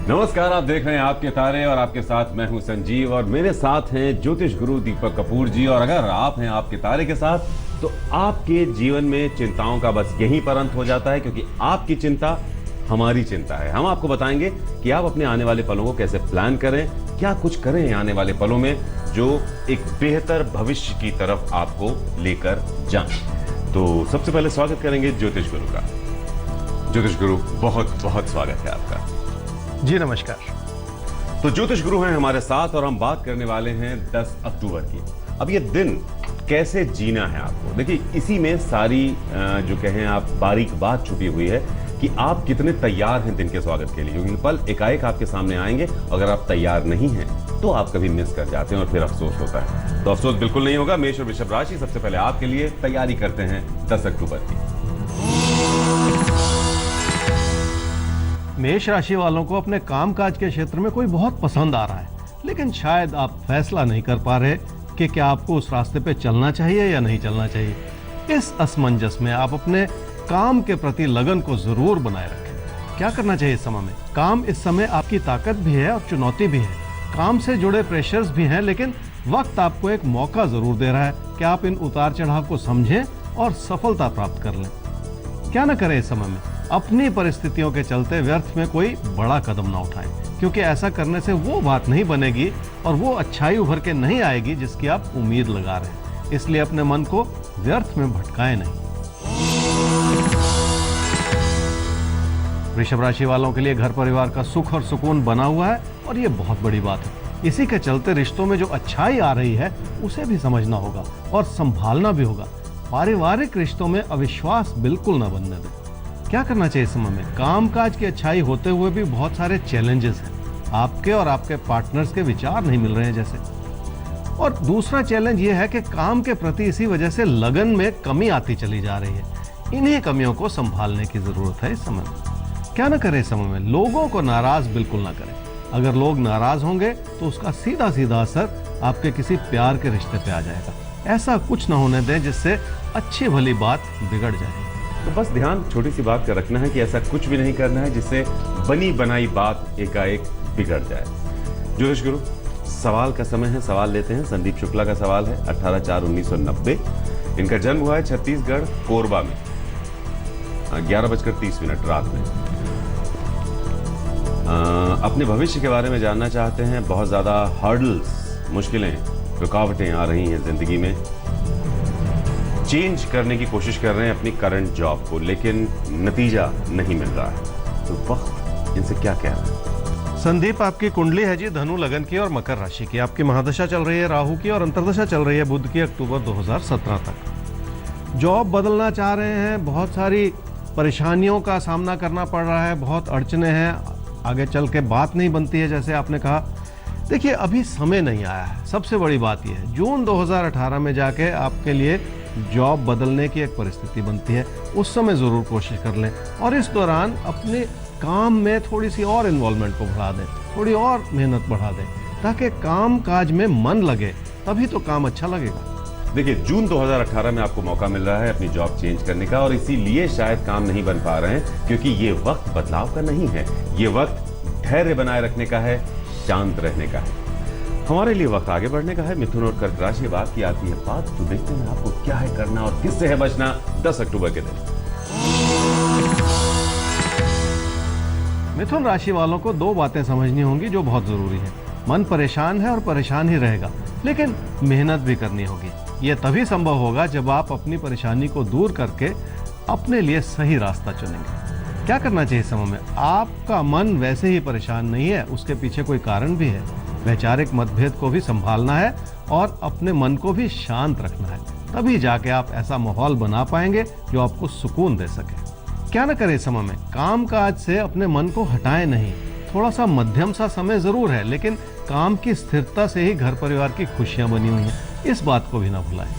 नमस्कार, आप देख रहे हैं आपके तारे और आपके साथ मैं हूं संजीव और मेरे साथ हैं ज्योतिष गुरु दीपक कपूर जी। और अगर आप हैं आपके तारे के साथ तो आपके जीवन में चिंताओं का बस यहीं पर अंत हो जाता है, क्योंकि आपकी चिंता हमारी चिंता है। हम आपको बताएंगे कि आप अपने आने वाले पलों को कैसे प्लान करें, क्या कुछ करें आने वाले पलों में जो एक बेहतर भविष्य की तरफ आपको लेकर जाए। तो सबसे पहले स्वागत करेंगे ज्योतिष गुरु का। ज्योतिष गुरु, बहुत बहुत स्वागत है आपका। जी नमस्कार। तो ज्योतिष गुरु हैं हमारे साथ और हम बात करने वाले हैं 10 अक्टूबर की। अब ये दिन कैसे जीना है आपको, देखिए इसी में सारी जो कहें आप बारीक बात छुपी हुई है कि आप कितने तैयार हैं दिन के स्वागत के लिए। क्योंकि पल एकाएक आपके सामने आएंगे, अगर आप तैयार नहीं हैं तो आप कभी मिस कर जाते हैं और फिर अफसोस होता है। तो अफसोस बिल्कुल नहीं होगा। मेष और वृषभ राशि सबसे पहले आपके लिए तैयारी करते हैं 10 अक्टूबर की। मेष राशि वालों को अपने कामकाज के क्षेत्र में कोई बहुत पसंद आ रहा है, लेकिन शायद आप फैसला नहीं कर पा रहे कि क्या आपको उस रास्ते पे चलना चाहिए या नहीं चलना चाहिए। इस असमंजस में आप अपने काम के प्रति लगन को जरूर बनाए रखें। क्या करना चाहिए इस समय में? काम इस समय आपकी ताकत भी है और चुनौती भी है। काम से जुड़े प्रेशर्स भी हैं, लेकिन वक्त आपको एक मौका जरूर दे रहा है कि आप इन उतार चढ़ाव को समझें और सफलता प्राप्त कर लें। क्या न करें इस समय में? अपनी परिस्थितियों के चलते व्यर्थ में कोई बड़ा कदम ना उठाएं, क्योंकि ऐसा करने से वो बात नहीं बनेगी और वो अच्छाई उभर के नहीं आएगी जिसकी आप उम्मीद लगा रहे हैं। इसलिए अपने मन को व्यर्थ में भटकाएं नहीं। वृषभ राशि वालों के लिए घर परिवार का सुख और सुकून बना हुआ है और ये बहुत बड़ी बात है। इसी के चलते रिश्तों में जो अच्छाई आ रही है उसे भी समझना होगा और संभालना भी होगा। पारिवारिक रिश्तों में अविश्वास बिल्कुल न बनने दें। क्या करना चाहिए इस समय में? कामकाज की अच्छाई होते हुए भी बहुत सारे चैलेंजेस हैं। आपके और आपके पार्टनर्स के विचार नहीं मिल रहे हैं जैसे। और दूसरा चैलेंज ये है कि काम के प्रति इसी वजह से लगन में कमी आती चली जा रही है। इन्हीं कमियों को संभालने की जरूरत है इस समय में। क्या ना करें इस समय में? लोगों को नाराज बिल्कुल ना करें। अगर लोग नाराज होंगे तो उसका सीधा सीधा असर आपके किसी प्यार के रिश्ते पे आ जाएगा। ऐसा कुछ ना होने दें जिससे अच्छी भली बात बिगड़ जाए। तो बस ध्यान छोटी सी बात का रखना है कि ऐसा कुछ भी नहीं करना है जिससे बनी बनाई बात एकाएक बिगड़ जाए। ज्योतिष गुरु, सवाल का समय है, सवाल लेते हैं। संदीप शुक्ला का सवाल है। 18/4/1990 इनका जन्म हुआ है छत्तीसगढ़ कोरबा में 11:30 रात में। अपने भविष्य के बारे में जानना चाहते हैं। बहुत ज्यादा हर्डल्स, मुश्किलें, रुकावटें आ रही हैं जिंदगी में। चेंज करने की कोशिश कर रहे हैं अपनी करंट जॉब को, लेकिन नतीजा नहीं मिल रहा है। तो वक्त इनसे क्या कह रहा है? संदीप, आपकी कुंडली है जी धनु लगन की और मकर राशि की। आपकी महादशा चल रही है राहु की और अंतर्दशा चल रही है बुध की अक्टूबर 2017 तक। जॉब बदलना चाह रहे हैं, बहुत सारी परेशानियों का सामना करना पड़ रहा है, बहुत अड़चने हैं, आगे चल के बात नहीं बनती है जैसे आपने कहा। देखिए, अभी समय नहीं आया है। सबसे बड़ी बात यह है जून 2018 में जाके आपके लिए जॉब बदलने की एक परिस्थिति बनती है। उस समय जरूर कोशिश कर लें और इस दौरान अपने काम में थोड़ी सी और इन्वॉल्वमेंट को बढ़ा दें, थोड़ी और मेहनत बढ़ा दें, ताकि काम काज में मन लगे, तभी तो काम अच्छा लगेगा। देखिए, जून 2018 में आपको मौका मिल रहा है अपनी जॉब चेंज करने का, और इसीलिए शायद काम नहीं बन पा रहे हैं, क्योंकि ये वक्त बदलाव का नहीं है। ये वक्त धैर्य बनाए रखने का है, शांत रहने का है। हमारे लिए वक्त आगे बढ़ने का है। मिथुन और कर्क राशि बात की आती है बात, तो देखते हैं आपको क्या है करना और किससे है बचना 10 अक्टूबर के दिन। मिथुन राशि वालों को दो बातें समझनी होंगी जो बहुत जरूरी है। मन परेशान है और परेशान ही रहेगा, लेकिन मेहनत भी करनी होगी। यह तभी संभव होगा जब आप अपनी परेशानी को दूर करके अपने लिए सही रास्ता चुनेंगे। क्या करना चाहिए इस समय में? आपका मन वैसे ही परेशान नहीं है, उसके पीछे कोई कारण भी है। वैचारिक मतभेद को भी संभालना है और अपने मन को भी शांत रखना है, तभी जाके आप ऐसा माहौल बना पाएंगे जो आपको सुकून दे सके। क्या न करें इस समय में? काम काज से अपने मन को हटाएं नहीं। थोड़ा सा मध्यम सा समय जरूर है, लेकिन काम की स्थिरता से ही घर परिवार की खुशियां बनी हुई हैं। इस बात को भी ना भुलाएं।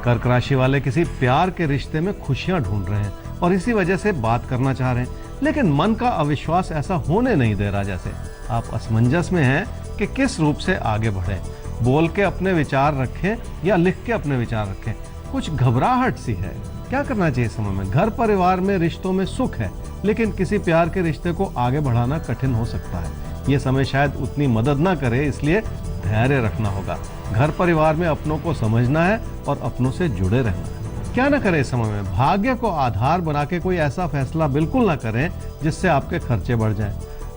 कर्क राशि वाले किसी प्यार के रिश्ते में खुशियां ढूंढ रहे हैं और इसी वजह से बात करना चाह रहे हैं, लेकिन मन का अविश्वास ऐसा होने नहीं दे रहा। जैसे आप असमंजस में हैं कि किस रूप से आगे बढ़ें। बोल के अपने विचार रखें या लिख के अपने विचार रखें। कुछ घबराहट सी है। क्या करना चाहिए इस समय में? घर परिवार में रिश्तों में सुख है, लेकिन किसी प्यार के रिश्ते को आगे बढ़ाना कठिन हो सकता है। ये समय शायद उतनी मदद ना करे, इसलिए धैर्य रखना होगा। घर परिवार में अपनों को समझना है और अपनों से जुड़े रहना है। क्या ना करें इस समय में? भाग्य को आधार बना के कोई ऐसा फैसला बिल्कुल ना करें जिससे आपके खर्चे बढ़ जाएं।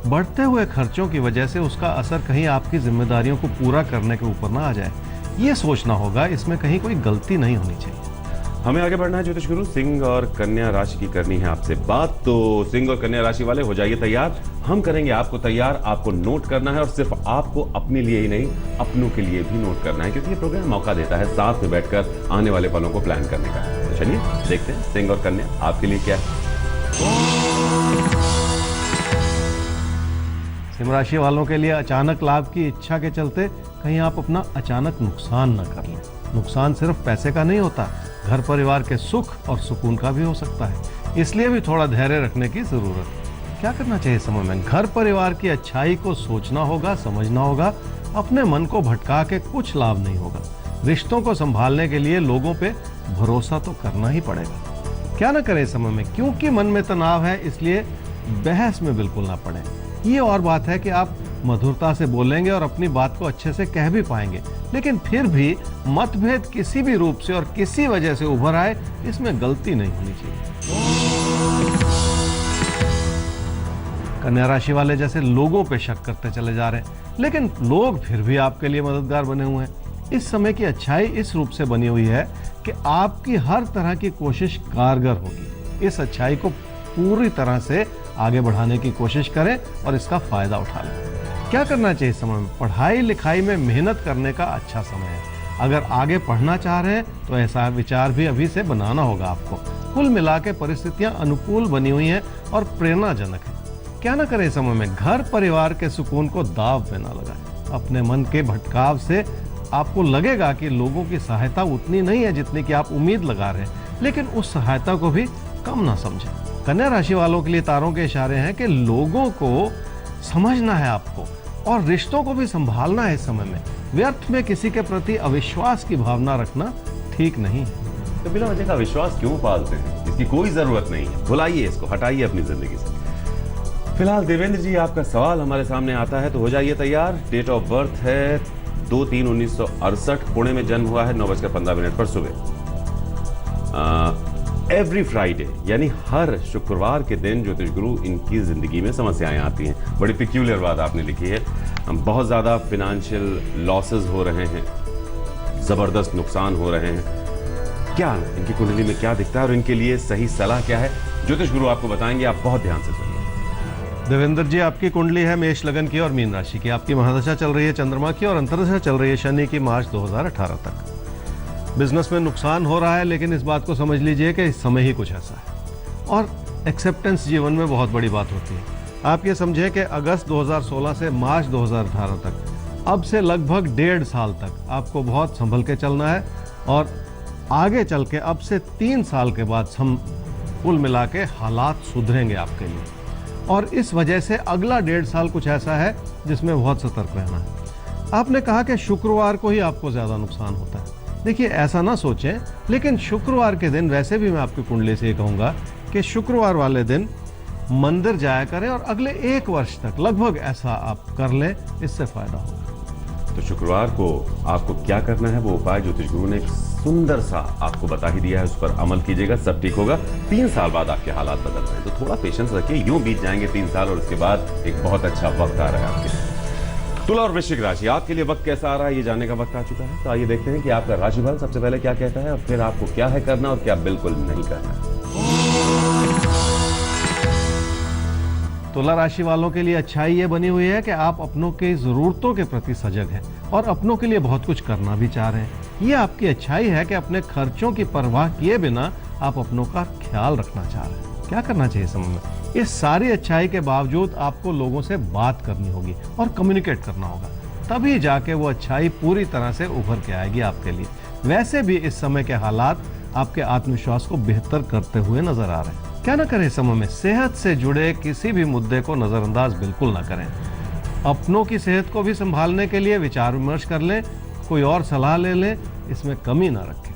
बढ़ते हुए खर्चों की वजह से उसका असर कहीं आपकी जिम्मेदारियों को पूरा करने के ऊपर ना आ जाए। ये सोचना होगा, इसमें कहीं कोई गलती नहीं होनी चाहिए। हमें आगे बढ़ना है ज्योतिष गुरु। सिंह और कन्या राशि की करनी है आपसे बात, तो सिंह और कन्या राशि वाले हो जाइए तैयार। हम करेंगे आपको तैयार। आपको नोट करना है और सिर्फ आपको अपने लिए ही नहीं, अपनों के लिए भी नोट करना है, क्योंकि ये प्रोग्राम मौका देता है साथ में बैठकर आने वाले पलों को प्लान करने का। तो चलिए देखते हैं सिंह और कन्या आपके लिए क्या है। सिंह राशि वालों के लिए अचानक लाभ की इच्छा के चलते कहीं आप अपना अचानक नुकसान न कर लें। नुकसान सिर्फ पैसे का नहीं होता, घर परिवार के सुख और सुकून का भी हो सकता है। इसलिए भी थोड़ा धैर्य रखने की जरूरत है। क्या करना चाहिए समय में? घर परिवार की अच्छाई को सोचना होगा, समझना होगा। अपने मन को भटका के कुछ लाभ नहीं होगा। रिश्तों को संभालने के लिए लोगों पे भरोसा तो करना ही पड़ेगा। क्या ना करें इस समय में? क्योंकि मन में तनाव है, इसलिए बहस में बिल्कुल ना पड़े। ये और बात है कि आप मधुरता से बोलेंगे और अपनी बात को अच्छे से कह भी पाएंगे, लेकिन फिर भी मतभेद किसी भी रूप से और किसी वजह से उभर आए, इसमें गलती नहीं होनी चाहिए। कन्या राशि वाले जैसे लोगों पे शक करते चले जा रहे हैं, लेकिन लोग फिर भी आपके लिए मददगार बने हुए हैं। इस समय की अच्छाई इस रूप से बनी हुई है कि आपकी हर तरह की कोशिश कारगर होगी। इस अच्छाई को पूरी तरह से आगे बढ़ाने की कोशिश करें और इसका फायदा उठा लें। क्या करना चाहिए इस समय में? पढ़ाई लिखाई में मेहनत करने का अच्छा समय है। अगर आगे पढ़ना चाह रहे हैं तो ऐसा विचार भी अभी से बनाना होगा आपको। कुल मिला के परिस्थितियां अनुकूल बनी हुई हैं और प्रेरणाजनक है। क्या ना करें इस समय में? घर परिवार के सुकून को दाव में ना लगाएं। अपने मन के भटकाव से आपको लगेगा कि लोगों की सहायता उतनी नहीं है जितनी कि आप उम्मीद लगा रहे हैं, लेकिन उस सहायता को भी कम ना समझें। कन्या राशि वालों के लिए तारों के इशारे हैं कि लोगों को समझना है आपको और रिश्तों को भी संभालना है। इस समय में व्यर्थ में किसी के प्रति अविश्वास की भावना रखना ठीक नहीं है। तो बिना वजह का विश्वास क्यों पालते हैं? इसकी कोई जरूरत नहीं है। भुलाइए इसको, हटाइए अपनी जिंदगी से। फिलहाल देवेंद्र जी, आपका सवाल हमारे सामने आता है, तो हो जाइए तैयार। डेट ऑफ बर्थ है 2/3/1968। पुणे में जन्म हुआ है 9:15 पर सुबह। एवरी फ्राइडे यानी हर शुक्रवार के दिन ज्योतिष गुरु इनकी जिंदगी में समस्याएं आती हैं। बड़ी पिक्यूलियर बात आपने लिखी है। बहुत ज्यादा फिनेंशियल लॉसेस हो रहे हैं, जबरदस्त नुकसान हो रहे हैं। क्या इनकी कुंडली में क्या दिखता है और इनके लिए सही सलाह क्या है, ज्योतिष गुरु आपको बताएंगे। आप बहुत ध्यान से सुनिए। देवेंद्र जी, आपकी कुंडली है मेष लगन की और मीन राशि की। आपकी महादशा चल रही है चंद्रमा की और अंतर्दशा चल रही है शनि की मार्च 2018 तक। बिजनेस में नुकसान हो रहा है, लेकिन इस बात को समझ लीजिए कि इस समय ही कुछ ऐसा है। और एक्सेप्टेंस जीवन में बहुत बड़ी बात होती है। आप ये समझें कि अगस्त 2016 से मार्च 2018 तक, अब से लगभग 1.5 साल तक आपको बहुत संभल के चलना है और आगे चल के अब से 3 साल के बाद हम कुल मिला के हालात सुधरेंगे आपके लिए। और इस वजह से अगला 1.5 साल कुछ ऐसा है जिसमें बहुत सतर्क रहना है। आपने कहा कि शुक्रवार को ही आपको ज्यादा नुकसान होता है। देखिए, ऐसा ना सोचें, लेकिन शुक्रवार के दिन वैसे भी मैं आपकी कुंडली से ये कहूँगा कि शुक्रवार वाले दिन मंदिर जाया करें और अगले 1 वर्ष तक लगभग ऐसा आप कर लें, इससे फायदा होगा। तो शुक्रवार को आपको क्या करना है, वो उपाय ज्योतिष गुरु ने एक सुंदर सा आपको बता ही दिया है। उस पर अमल कीजिएगा, सब ठीक होगा। 3 साल बाद आपके हालात बदल रहे हैं, तो थोड़ा पेशेंस रखिए। यूं बीत जाएंगे 3 साल और उसके बाद एक बहुत अच्छा वक्त आ रहा है आपके लिए। तुला और वृश्चिक राशि, आपके लिए वक्त कैसा आ रहा है ये जानने का वक्त आ चुका है। तो आइए देखते हैं कि आपका राशिफल सबसे पहले क्या कहता है और फिर आपको क्या है करना और क्या बिल्कुल नहीं करना है। तुला राशि वालों के लिए अच्छाई ये बनी हुई है कि आप अपनों की जरूरतों के प्रति सजग हैं और अपनों के लिए बहुत कुछ करना भी चाह रहे हैं। ये आपकी अच्छाई है कि अपने खर्चों की परवाह किए बिना आप अपनों का ख्याल रखना चाह रहे हैं। क्या करना चाहिए समय में? इस सारी अच्छाई के बावजूद आपको लोगों से बात करनी होगी और कम्युनिकेट करना होगा, तभी जाके वो अच्छाई पूरी तरह से उभर के आएगी आपके लिए। वैसे भी इस समय के हालात आपके आत्मविश्वास को बेहतर करते हुए नजर आ रहे हैं। क्या ना करें समय में? सेहत से जुड़े किसी भी मुद्दे को नजरअंदाज बिल्कुल ना करें। अपनों की सेहत को भी संभालने के लिए विचार विमर्श कर लें, कोई और सलाह ले लें, इसमें कमी ना रखें।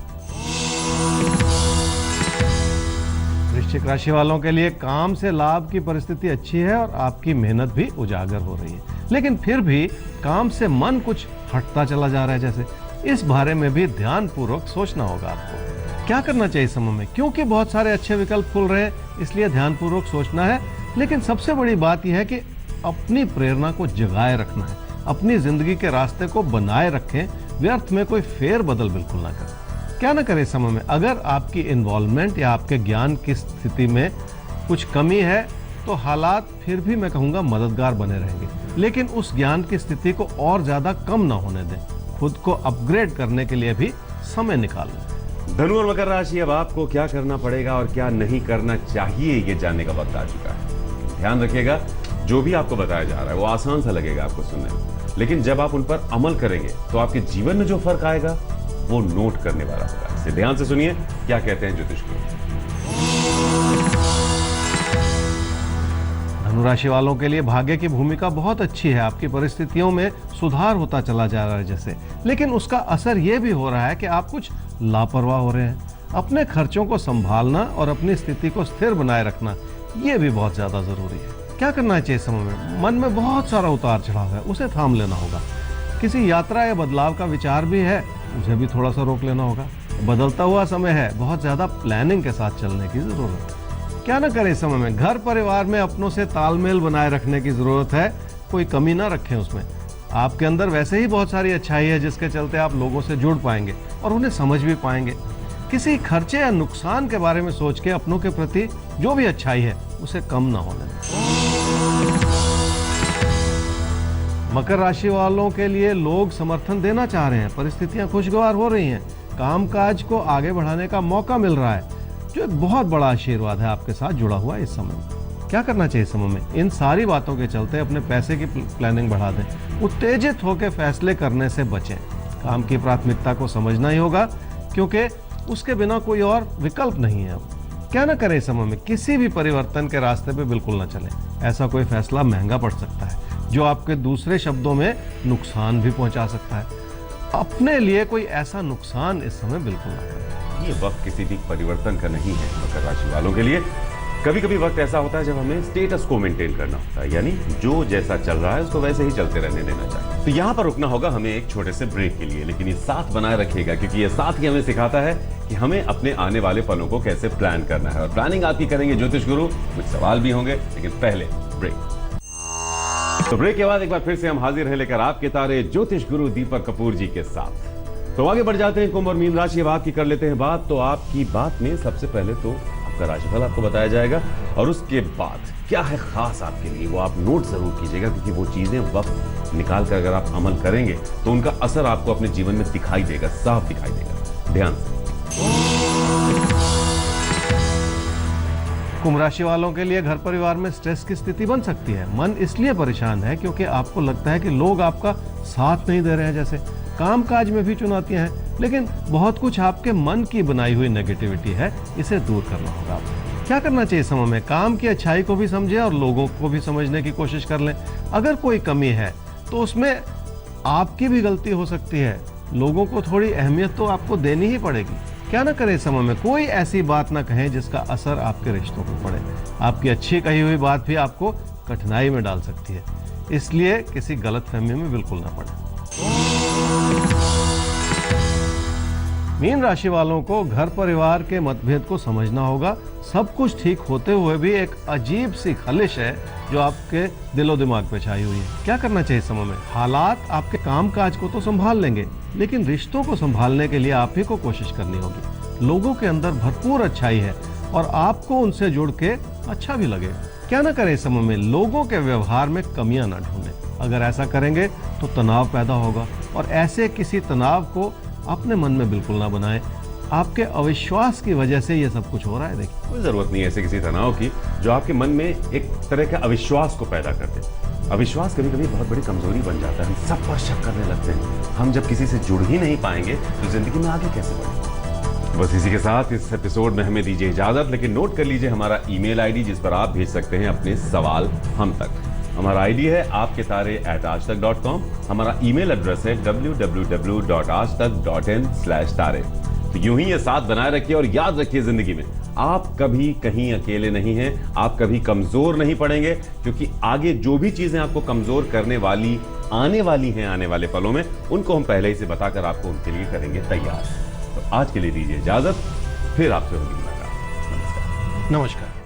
वृश्चिक राशि वालों के लिए काम से लाभ की परिस्थिति अच्छी है और आपकी मेहनत भी उजागर हो रही है, लेकिन फिर भी काम से मन कुछ हटता चला जा रहा है। जैसे इस बारे में भी ध्यानपूर्वक सोचना होगा आपको क्या करना चाहिए इस समय में, क्योंकि बहुत सारे अच्छे विकल्प खुल रहे हैं, इसलिए ध्यानपूर्वक सोचना है। लेकिन सबसे बड़ी बात यह है कि अपनी प्रेरणा को जगाए रखना है, अपनी जिंदगी के रास्ते को बनाए रखें, व्यर्थ में कोई फेर बदल बिल्कुल ना करें। क्या ना करें इस समय में, अगर आपकी इन्वॉल्वमेंट या आपके ज्ञान की स्थिति में कुछ कमी है तो हालात फिर भी मैं कहूँगा मददगार बने रहेंगे, लेकिन उस ज्ञान की स्थिति को और ज़्यादा कम ना होने दें। खुद को अपग्रेड करने के लिए भी समय निकाल लें। धनु और मकर राशि, अब आपको क्या करना पड़ेगा और क्या नहीं करना चाहिए ये जानने का वक्त आ चुका है। ध्यान रखिएगा, जो भी आपको बताया जा रहा है वो आसान सा लगेगा आपको सुनने में, लेकिन जब आप उन पर अमल करेंगे तो आपके जीवन में जो फर्क आएगा वो नोट करने वाला होगा। इसे ध्यान से सुनिए क्या कहते हैं ज्योतिष गुरु। धनु राशि वालों के लिए भाग्य की भूमिका बहुत अच्छी है, आपकी परिस्थितियों में सुधार होता चला जा रहा है जैसे, लेकिन उसका असर यह भी हो रहा है कि आप कुछ लापरवाह हो रहे हैं। अपने खर्चों को संभालना और अपनी स्थिति को स्थिर बनाए रखना यह भी बहुत ज्यादा जरूरी है। क्या करना चाहिए समय में, मन में बहुत सारा उतार चढ़ाव है, उसे थाम लेना होगा। किसी यात्रा या बदलाव का विचार भी है, उसे भी थोड़ा सा रोक लेना होगा। बदलता हुआ समय है, बहुत ज्यादा प्लानिंग के साथ चलने की जरूरत है। क्या ना करें इस समय में, घर परिवार में अपनों से तालमेल बनाए रखने की जरूरत है, कोई कमी ना रखें उसमें। आपके अंदर वैसे ही बहुत सारी अच्छाई है जिसके चलते आप लोगों से जुड़ पाएंगे और उन्हें समझ भी पाएंगे। किसी खर्चे या नुकसान के बारे में सोच के अपनों के प्रति जो भी अच्छाई है उसे कम ना होने दें। मकर राशि वालों के लिए लोग समर्थन देना चाह रहे हैं, परिस्थितियां खुशगवार हो रही हैं, कामकाज को आगे बढ़ाने का मौका मिल रहा है, जो एक बहुत बड़ा आशीर्वाद है आपके साथ जुड़ा हुआ है इस समय में। क्या करना चाहिए इस समय में, इन सारी बातों के चलते अपने पैसे की प्लानिंग बढ़ा दें, उत्तेजित होकर फैसले करने से बचें। काम की प्राथमिकता को समझना ही होगा, क्योंकि उसके बिना कोई और विकल्प नहीं है। अब क्या ना करें इस समय में, किसी भी परिवर्तन के रास्ते पे बिल्कुल ना चलें। ऐसा कोई फैसला महंगा पड़ सकता है जो आपके दूसरे शब्दों में नुकसान भी पहुंचा सकता है। अपने लिए कोई ऐसा नुकसान इस समय बिल्कुल ना करें। ये वक्त किसी भी परिवर्तन का नहीं है मकर राशि वालों के लिए। कभी कभी वक्त ऐसा होता है जब हमें स्टेटस को मेंटेन करना होता है, यानी जो जैसा चल रहा है उसको वैसे ही चलते रहने देना चाहिए। तो यहाँ पर रुकना होगा हमें एक छोटे से ब्रेक के लिए, लेकिन ये साथ बनाए रखिएगा, क्योंकि ये साथ ही हमें सिखाता है कि हमें अपने आने वाले पलों को कैसे प्लान करना है। और प्लानिंग आपकी करेंगे ज्योतिष गुरु, कुछ सवाल भी होंगे, लेकिन पहले ब्रेक। तो ब्रेक के बाद एक बार फिर से हम हाजिर हैं लेकर आपके तारे ज्योतिष गुरु दीपक कपूर जी के साथ। तो आगे बढ़ जाते हैं कुंभ और मीन राशि अब की कर लेते हैं बात। तो आपकी बात में सबसे पहले तो आपका राशिफल आपको बताया जाएगा, और उसके बाद क्या है खास आपके लिए वो आप नोट जरूर कीजिएगा, क्योंकि वो चीजें वक्त निकाल कर अगर आप अमल करेंगे तो उनका असर आपको अपने जीवन में दिखाई देगा, साफ दिखाई देगा। ध्यान से। कुंभ राशि वालों के लिए घर परिवार में स्ट्रेस की स्थिति बन सकती है। मन इसलिए परेशान है क्योंकि आपको लगता है कि लोग आपका साथ नहीं दे रहे हैं। जैसे कामकाज में भी चुनौतियां हैं, लेकिन बहुत कुछ आपके मन की बनाई हुई नेगेटिविटी है, इसे दूर करना होगा आपको। क्या करना चाहिए समय में, काम की अच्छाई को भी समझें और लोगों को भी समझने की कोशिश कर लें। अगर कोई कमी है तो उसमें आपकी भी गलती हो सकती है, लोगों को थोड़ी अहमियत तो आपको देनी ही पड़ेगी। क्या ना करें समय में, कोई ऐसी बात ना कहें जिसका असर आपके रिश्तों पर पड़े। आपकी अच्छी कही हुई बात भी आपको कठिनाई में डाल सकती है, इसलिए किसी गलतफहमी में बिल्कुल ना पड़े। मीन राशि वालों को घर परिवार के मतभेद को समझना होगा। सब कुछ ठीक होते हुए भी एक अजीब सी खलिश है जो आपके दिलो दिमाग पे छाई हुई है। क्या करना चाहिए समय में, हालात आपके कामकाज को तो संभाल लेंगे, लेकिन रिश्तों को संभालने के लिए आप ही को कोशिश करनी होगी। लोगों के अंदर भरपूर अच्छाई है और आपको उनसे जुड़ के अच्छा भी लगे। क्या ना करें समय में, लोगों के व्यवहार में कमियां ना ढूंढें। अगर ऐसा करेंगे तो तनाव पैदा होगा, और ऐसे किसी तनाव को अपने मन में बिल्कुल ना बनाएं। आपके अविश्वास की वजह से ये सब कुछ हो रहा है। देखिए, कोई जरूरत नहीं है ऐसे किसी तनाव की जो आपके मन में एक तरह का अविश्वास को पैदा कर दे। अविश्वास कभी कभी बहुत बड़ी कमजोरी बन जाता है, हम सब पर शक करने लगते हैं। हम जब किसी से जुड़ ही नहीं पाएंगे तो जिंदगी में आगे कैसे बढ़ेंगे। बस इसी के साथ इस एपिसोड में हमें दीजिए इजाजत, लेकिन नोट कर लीजिए हमारा ईमेल आईडी जिस पर आप भेज सकते हैं अपने सवाल हम तक। हमारा आईडी है आपके तारे@aajtak.com। हमारा ईमेल एड्रेस है www.aajtak.in/tare। तो यूं ही ये साथ बनाए रखिए और याद रखिए जिंदगी में आप कभी कहीं अकेले नहीं हैं, आप कभी कमजोर नहीं पड़ेंगे, क्योंकि आगे जो भी चीजें आपको कमजोर करने वाली आने वाली हैं आने वाले पलों में, उनको हम पहले ही से बताकर आपको उनके लिए करेंगे तैयार। तो आज के लिए दीजिए इजाजत, फिर आपसे होगी मुलाकात। नमस्कार। नमस्कार।